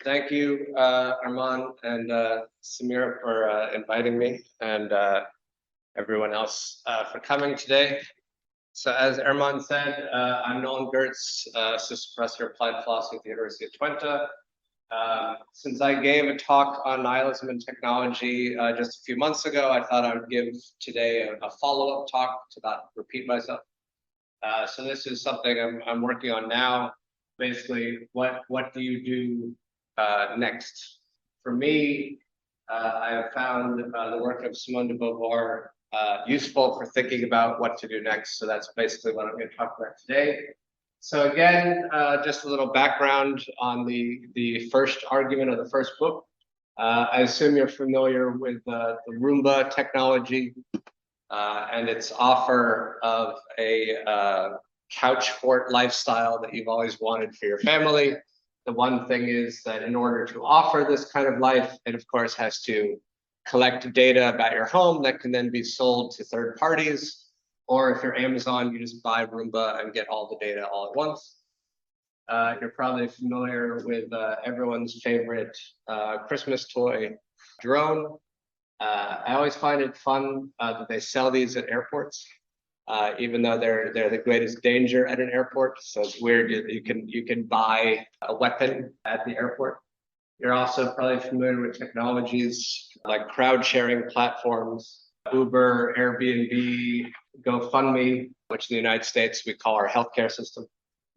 Thank you, Arman and Samira for inviting me, and everyone else for coming today. So as Arman said, I'm Nolen Gertz, Assistant Professor of Applied Philosophy at the University of Twente. Since I gave a talk on nihilism and technology just a few months ago, I thought I would give today a follow-up talk to not repeat myself. So this is something I'm working on now. Basically, what do you do next? For me, I have found the work of Simone de Beauvoir useful for thinking about what to do next. So that's basically what I'm going to talk about today. So again, just a little background on the first argument of the first book. I assume you're familiar with the Roomba technology and its offer of a couch fort lifestyle that you've always wanted for your family. The one thing is that in order to offer this kind of life, it of course has to collect data about your home that can then be sold to third parties. Or if you're Amazon, you just buy Roomba and get all the data all at once. You're probably familiar with everyone's favorite Christmas toy, drone. I always find it fun that they sell these at airports. Even though they're the greatest danger at an airport. So it's weird you can buy a weapon at the airport. You're also probably familiar with technologies like crowd sharing platforms, Uber, Airbnb, GoFundMe, which in the United States we call our healthcare system.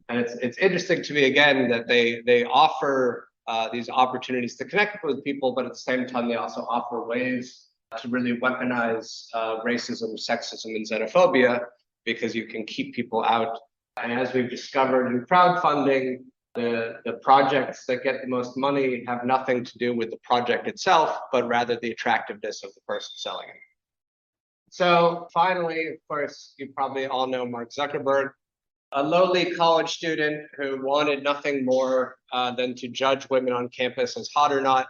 And it's interesting to me again that they offer these opportunities to connect with people, but at the same time they also offer ways to really weaponize racism, sexism, and xenophobia, because you can keep people out. And as we've discovered in crowdfunding, the projects that get the most money have nothing to do with the project itself, but rather the attractiveness of the person selling it. So finally, of course, you probably all know Mark Zuckerberg, a lowly college student who wanted nothing more than to judge women on campus as hot or not.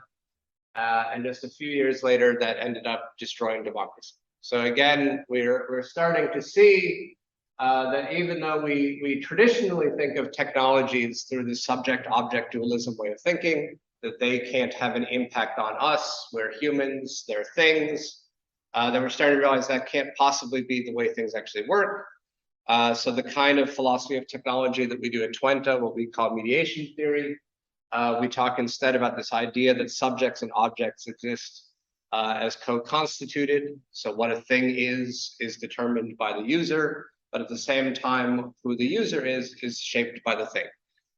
And just a few years later, that ended up destroying democracy. So again, we're starting to see that even though we traditionally think of technologies through the subject-object dualism way of thinking, that they can't have an impact on us, we're humans, they're things, then we're starting to realize that can't possibly be the way things actually work. So the kind of philosophy of technology that we do at Twente, what we call mediation theory, we talk instead about this idea that subjects and objects exist as co-constituted. So what a thing is determined by the user, but at the same time, who the user is shaped by the thing.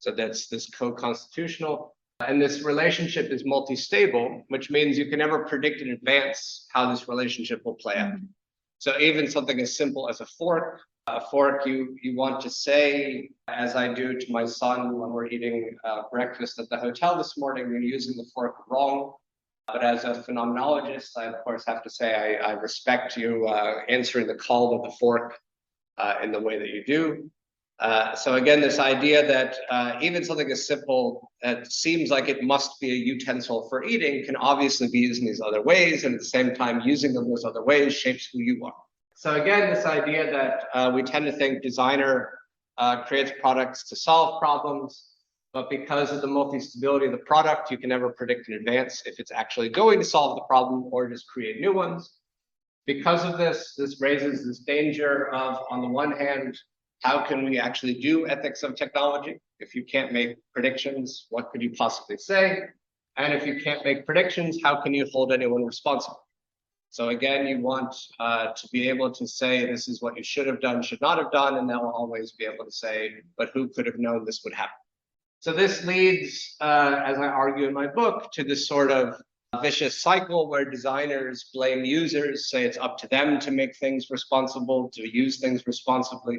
So that's this co-constitutional. And this relationship is multi-stable, which means you can never predict in advance how this relationship will play out. So even something as simple as a fork, you want to say, as I do to my son when we're eating breakfast at the hotel this morning, you're using the fork wrong. But as a phenomenologist, I of course have to say I respect you answering the call with the fork in the way that you do. So again, this idea that even something as simple that seems like it must be a utensil for eating can obviously be used in these other ways, and at the same time, using them those other ways shapes who you are. So again, this idea that we tend to think designer creates products to solve problems, but because of the multi-stability of the product, you can never predict in advance if it's actually going to solve the problem or just create new ones. Because of this raises this danger of, on the one hand, how can we actually do ethics of technology? If you can't make predictions, what could you possibly say? And if you can't make predictions, how can you hold anyone responsible? So again, you want to be able to say, this is what you should have done, should not have done, and they'll always be able to say, but who could have known this would happen? So this leads, as I argue in my book, to this sort of vicious cycle where designers blame users, say it's up to them to make things responsible, to use things responsibly.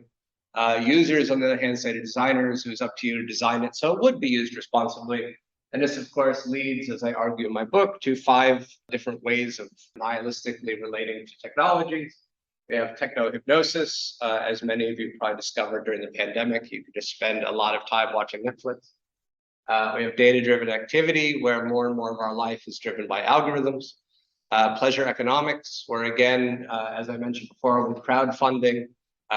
Users, on the other hand, say to designers, who's up to you to design it so it would be used responsibly. And this, of course, leads, as I argue in my book, to 5 different ways of nihilistically relating to technologies. We have techno-hypnosis, as many of you probably discovered during the pandemic. You could just spend a lot of time watching Netflix. We have data-driven activity, where more and more of our life is driven by algorithms. Pleasure economics, where again, as I mentioned before, with crowdfunding,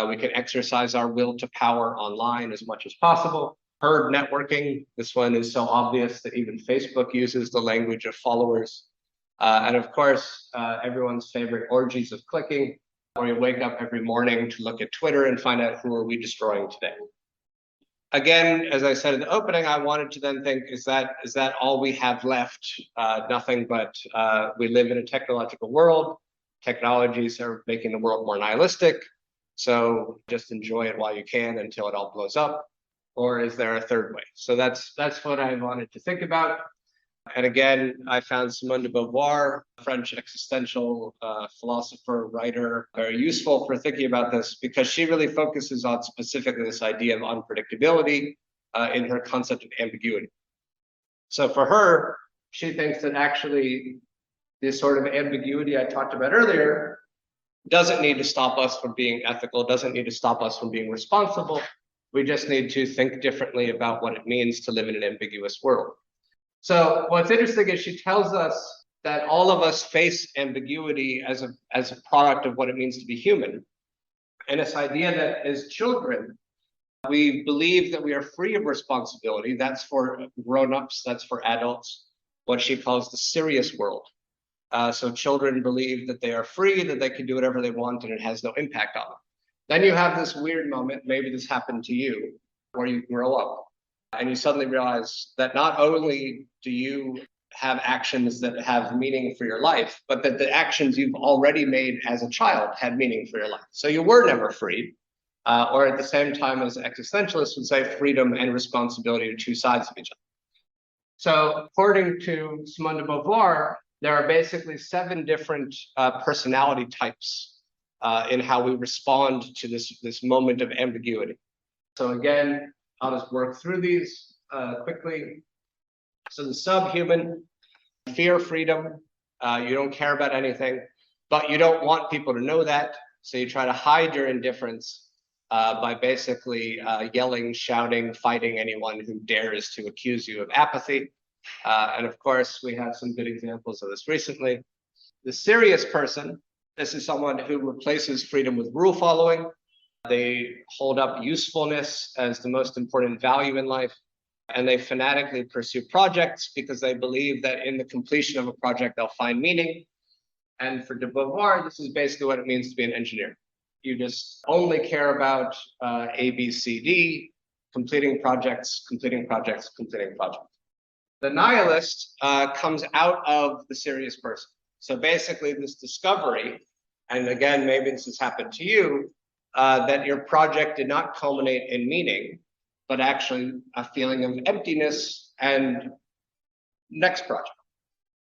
we can exercise our will to power online as much as possible. herd networking. This one is so obvious that even Facebook uses the language of followers. And of course, everyone's favorite orgies of clicking, where you wake up every morning to look at Twitter and find out who are we destroying today. Again, as I said in the opening, I wanted to then think, is that all we have left? Nothing but we live in a technological world. Technologies are making the world more nihilistic. So just enjoy it while you can until it all blows up. Or is there a third way? So that's what I wanted to think about. And again, I found Simone de Beauvoir, French existential philosopher, writer, very useful for thinking about this, because she really focuses on specifically this idea of unpredictability in her concept of ambiguity. So for her, she thinks that actually this sort of ambiguity I talked about earlier doesn't need to stop us from being ethical, doesn't need to stop us from being responsible. We just need to think differently about what it means to live in an ambiguous world. So what's interesting is she tells us that all of us face ambiguity as a product of what it means to be human. And this idea that as children, we believe that we are free of responsibility. That's for grown-ups, that's for adults, what she calls the serious world. So children believe that they are free, that they can do whatever they want, and it has no impact on them. Then you have this weird moment, maybe this happened to you, where you grow up and you suddenly realize that not only do you have actions that have meaning for your life, but that the actions you've already made as a child had meaning for your life. So you were never free, or at the same time as existentialists would say, freedom and responsibility are two sides of each other. So according to Simone de Beauvoir, there are basically 7 different personality types in how we respond to this moment of ambiguity. So again, I'll just work through these quickly. So the subhuman, fear freedom, you don't care about anything, but you don't want people to know that. So you try to hide your indifference by basically yelling, shouting, fighting anyone who dares to accuse you of apathy. And of course, we have some good examples of this recently. The serious person, this is someone who replaces freedom with rule following. They hold up usefulness as the most important value in life, and they fanatically pursue projects because they believe that in the completion of a project, they'll find meaning. And for de Beauvoir, this is basically what it means to be an engineer. You just only care about A, B, C, D, completing projects, completing projects, completing projects. The nihilist comes out of the serious person. So basically this discovery, and again, maybe this has happened to you, that your project did not culminate in meaning, but actually a feeling of emptiness and next project.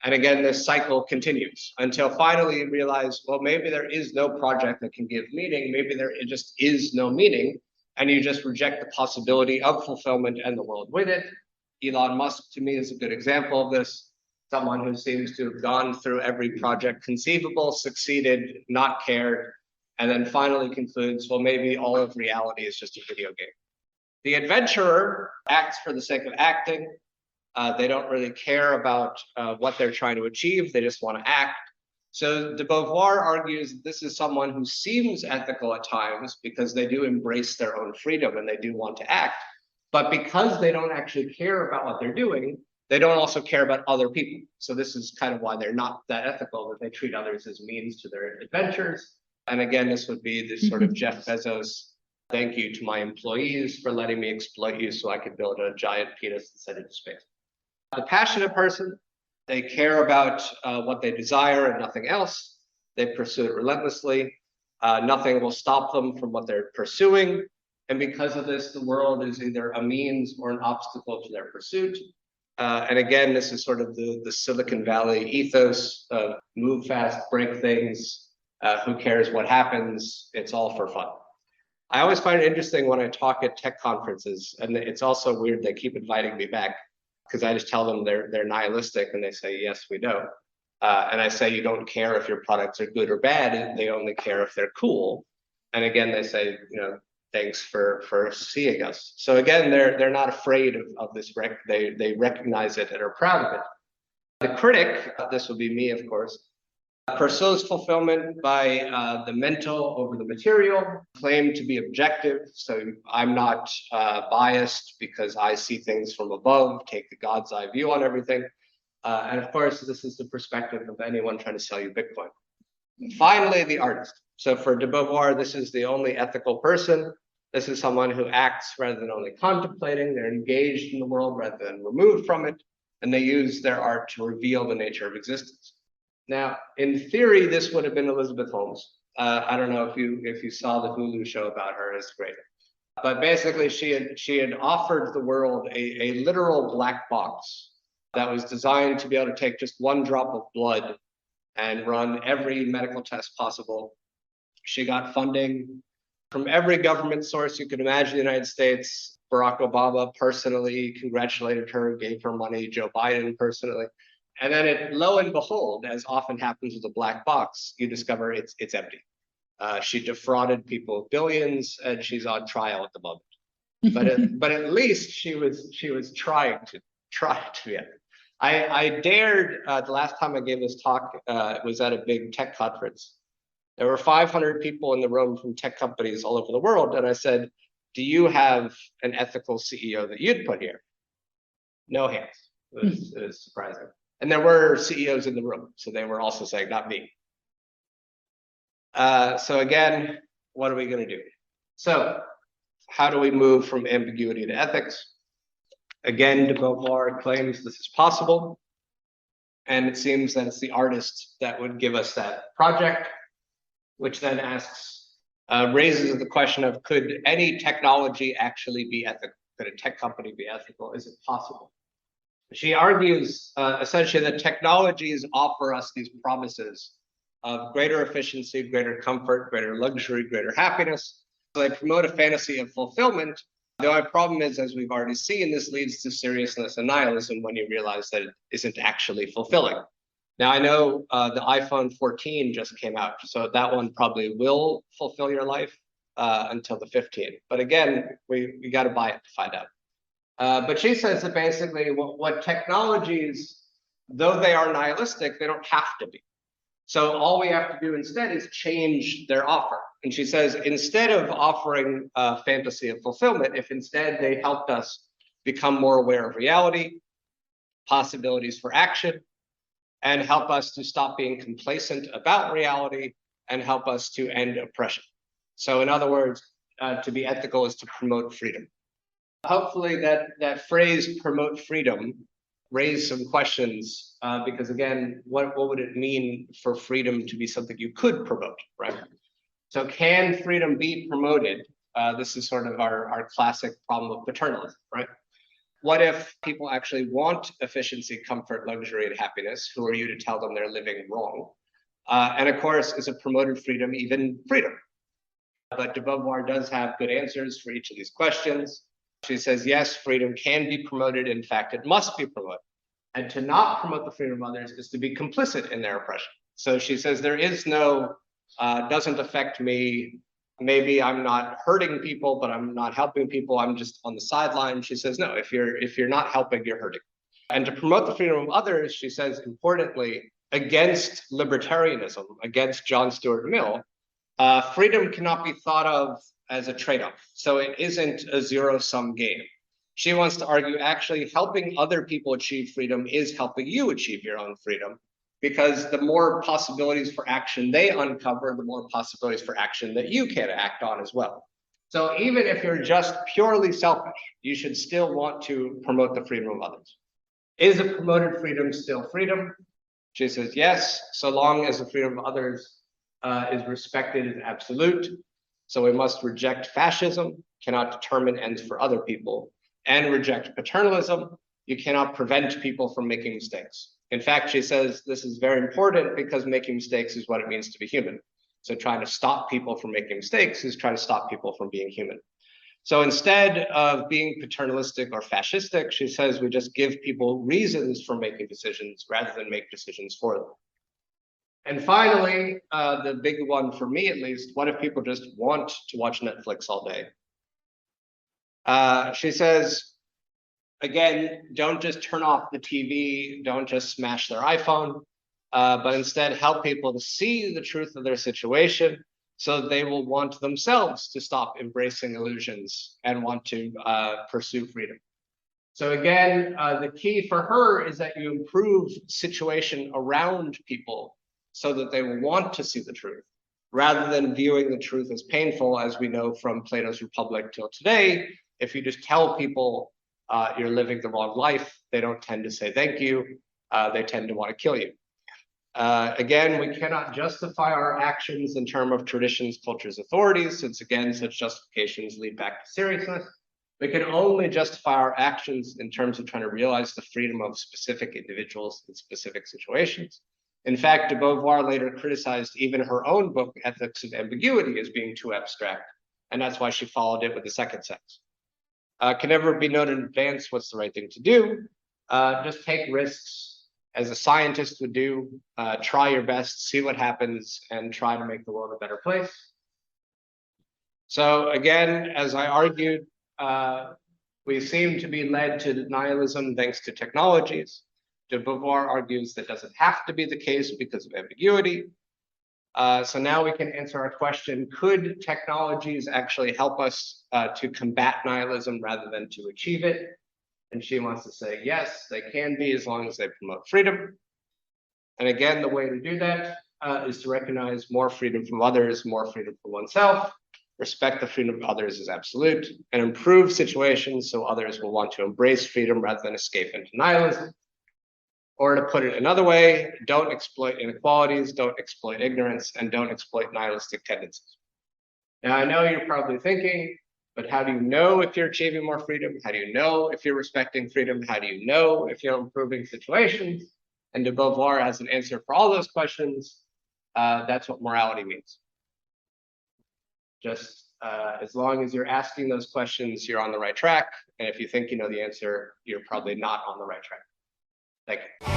And again, this cycle continues until finally you realize, well, maybe there is no project that can give meaning. Maybe there just is no meaning. And you just reject the possibility of fulfillment and the world with it. Elon Musk, to me, is a good example of this. Someone who seems to have gone through every project conceivable, succeeded, not cared, and then finally concludes, well, maybe all of reality is just a video game. The adventurer acts for the sake of acting. They don't really care about what they're trying to achieve. They just want to act. So de Beauvoir argues that this is someone who seems ethical at times because they do embrace their own freedom and they do want to act. But because they don't actually care about what they're doing, they don't also care about other people. So this is kind of why they're not that ethical, that they treat others as means to their adventures. And again, this would be this sort of Jeff Bezos, thank you to my employees for letting me exploit you so I could build a giant penis and send it to space. The passionate person, they care about what they desire and nothing else. They pursue it relentlessly. Nothing will stop them from what they're pursuing. And because of this, the world is either a means or an obstacle to their pursuit. And again, this is sort of the Silicon Valley ethos of move fast, break things, who cares what happens, it's all for fun. I always find it interesting when I talk at tech conferences, and it's also weird they keep inviting me back because I just tell them they're nihilistic and they say, yes, we know. And I say, you don't care if your products are good or bad, and they only care if they're cool. And again, they say, you know, thanks for seeing us. So again, they're not afraid of this they recognize it and are proud of it. The critic, this would be me, of course, Pursues fulfillment by the mental over the material, claim to be objective. So I'm not biased because I see things from above, take the God's eye view on everything. And of course, this is the perspective of anyone trying to sell you Bitcoin. Finally, the artist. So for de Beauvoir, this is the only ethical person. This is someone who acts rather than only contemplating. They're engaged in the world rather than removed from it. And they use their art to reveal the nature of existence. Now, in theory, this would have been Elizabeth Holmes. I don't know if you saw the Hulu show about her. It's great. But basically, she had offered the world a literal black box that was designed to be able to take just one drop of blood and run every medical test possible. She got funding from every government source you could imagine in the United States. Barack Obama personally congratulated her, gave her money, Joe Biden personally. And then lo and behold, as often happens with a black box, you discover it's empty. She defrauded people billions, and she's on trial at the moment. But at least she was trying to be empty. I dared the last time I gave this talk, it was at a big tech conference. There were 500 people in the room from tech companies all over the world, and I said, "Do you have an ethical CEO that you'd put here?" No hands. It was surprising. And there were CEOs in the room, so they were also saying, not me. So again, what are we going to do? So how do we move from ambiguity to ethics? Again, de Beauvoir claims this is possible. And it seems that it's the artist that would give us that project, which then raises the question of, could any technology actually be ethical? Could a tech company be ethical? Is it possible? She argues essentially that technologies offer us these promises of greater efficiency, greater comfort, greater luxury, greater happiness. So they promote a fantasy of fulfillment. The only problem is, as we've already seen, this leads to seriousness and nihilism when you realize that it isn't actually fulfilling. Now, I know the iPhone 14 just came out, so that one probably will fulfill your life until the 15. But again, we got to buy it to find out. But she says that basically what technologies, though they are nihilistic, they don't have to be. So all we have to do instead is change their offer. And she says, instead of offering a fantasy of fulfillment, if instead they helped us become more aware of reality, possibilities for action, and help us to stop being complacent about reality, and help us to end oppression. So in other words, to be ethical is to promote freedom. Hopefully that phrase, promote freedom, raised some questions, because again, what would it mean for freedom to be something you could promote, right? So can freedom be promoted? This is sort of our classic problem of paternalism, right? What if people actually want efficiency, comfort, luxury, and happiness? Who are you to tell them they're living wrong? And of course, is a promoted freedom even freedom? But de Beauvoir does have good answers for each of these questions. She says, yes, freedom can be promoted. In fact, it must be promoted. And to not promote the freedom of others is to be complicit in their oppression. So she says there is no, doesn't affect me. Maybe I'm not hurting people, but I'm not helping people. I'm just on the sideline. She says, no, if you're not helping, you're hurting. And to promote the freedom of others, she says, importantly, against libertarianism, against John Stuart Mill, freedom cannot be thought of as a trade-off. So it isn't a zero-sum game. She wants to argue actually helping other people achieve freedom is helping you achieve your own freedom, because the more possibilities for action they uncover, the more possibilities for action that you can act on as well. So even if you're just purely selfish, you should still want to promote the freedom of others. Is a promoted freedom still freedom? She says, yes, so long as the freedom of others is respected as absolute. So we must reject fascism, cannot determine ends for other people, and reject paternalism. You cannot prevent people from making mistakes. In fact, she says this is very important because making mistakes is what it means to be human. So trying to stop people from making mistakes is trying to stop people from being human. So instead of being paternalistic or fascistic, she says we just give people reasons for making decisions rather than make decisions for them. And finally, the big one for me at least, what if people just want to watch Netflix all day? She says, again, don't just turn off the TV, don't just smash their iPhone. but instead help people to see the truth of their situation so that they will want themselves to stop embracing illusions and want to pursue freedom. So again, the key for her is that you improve situation around people so that they will want to see the truth, rather than viewing the truth as painful, as we know from Plato's Republic till today. If you just tell people you're living the wrong life, they don't tend to say thank you. They tend to want to kill you. Again, we cannot justify our actions in terms of traditions, cultures, authorities, since again, such justifications lead back to seriousness. We can only justify our actions in terms of trying to realize the freedom of specific individuals in specific situations. In fact, de Beauvoir later criticized even her own book, Ethics of Ambiguity, as being too abstract, and that's why she followed it with the second sentence. Can never be known in advance what's the right thing to do. Just take risks as a scientist would do. Try your best, see what happens, and try to make the world a better place. So again, as I argued, we seem to be led to nihilism thanks to technologies. De Beauvoir argues that doesn't have to be the case because of ambiguity. So now we can answer our question, could technologies actually help us to combat nihilism rather than to achieve it? And she wants to say, yes, they can be, as long as they promote freedom. And again, the way to do that is to recognize more freedom from others, more freedom from oneself, respect the freedom of others as absolute, and improve situations so others will want to embrace freedom rather than escape into nihilism. Or to put it another way, don't exploit inequalities, don't exploit ignorance, and don't exploit nihilistic tendencies. Now, I know you're probably thinking, but how do you know if you're achieving more freedom? How do you know if you're respecting freedom? How do you know if you're improving situations? And de Beauvoir has an answer for all those questions. That's what morality means. Just as long as you're asking those questions, you're on the right track. And if you think you know the answer, you're probably not on the right track. Thank you.